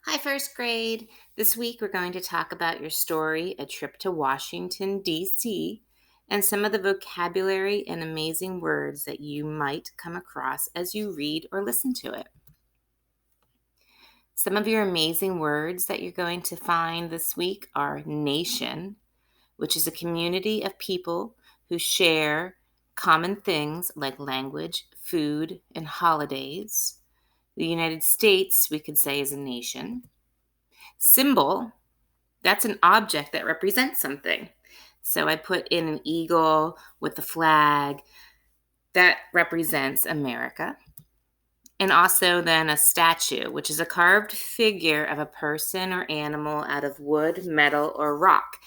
Hi, first grade. This week we're going to talk about your story, A Trip to Washington, D.C., and some of the vocabulary and amazing words that you might come across as you read or listen to it. Some of your amazing words that you're going to find this week are nation, which is a community of people who share common things like language, food, and holidays. The United States, we could say, is a nation. Symbol, that's an object that represents something. So I put in an eagle with the flag that represents America. And also then a statue, which is a carved figure of a person or animal out of wood, metal, or rock.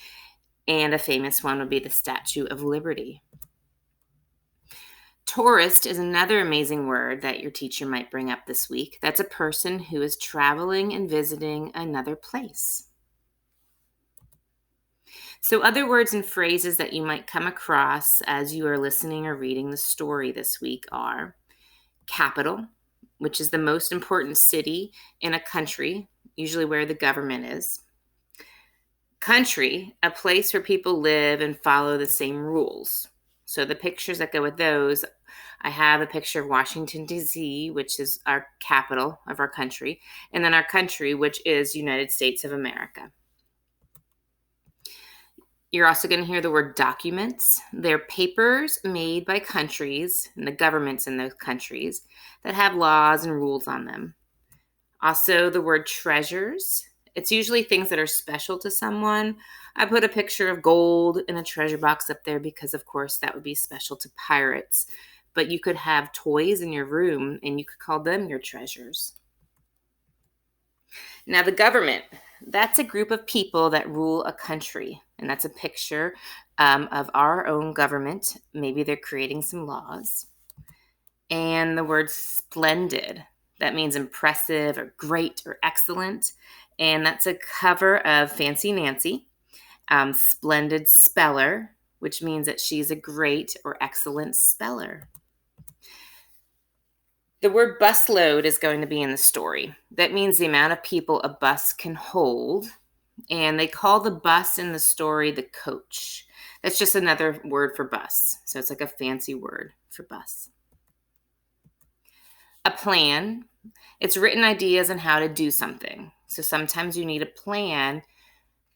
And a famous one would be the Statue of Liberty. Tourist is another amazing word that your teacher might bring up this week. That's a person who is traveling and visiting another place. So, other words and phrases that you might come across as you are listening or reading the story this week are capital, which is the most important city in a country, usually where the government is. Country, a place where people live and follow the same rules. So, the pictures that go with those, I have a picture of Washington, D.C., which is our capital of our country, and then our country, which is United States of America. You're also going to hear the word documents. They're papers made by countries and the governments in those countries that have laws and rules on them. Also, the word treasures. It's usually things that are special to someone. I put a picture of gold in a treasure box up there because, of course, that would be special to pirates. But you could have toys in your room and you could call them your treasures. Now, the government, that's a group of people that rule a country. And that's a picture of our own government. Maybe they're creating some laws. And the word splendid, that means impressive or great or excellent. And that's a cover of Fancy Nancy. Splendid speller, which means that she's a great or excellent speller. The word busload is going to be in the story. That means the amount of people a bus can hold. And they call the bus in the story the coach. That's just another word for bus. So it's like a fancy word for bus. A plan. It's written ideas on how to do something. So sometimes you need a plan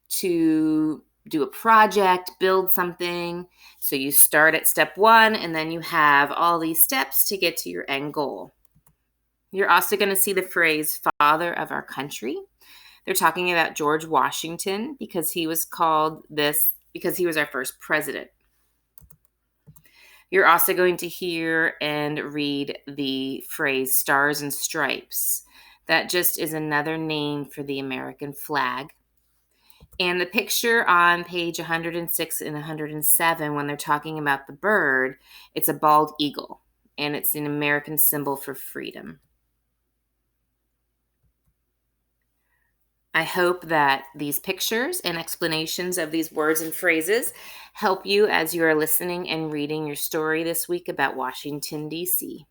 to do a project, build something. So you start at step one, and then you have all these steps to get to your end goal. You're also going to see the phrase father of our country. They're talking about George Washington because he was called this because he was our first president. You're also going to hear and read the phrase stars and stripes. That just is another name for the American flag. And the picture on page 106 and 107, when they're talking about the bird, it's a bald eagle, and it's an American symbol for freedom. I hope that these pictures and explanations of these words and phrases help you as you are listening and reading your story this week about Washington, D.C.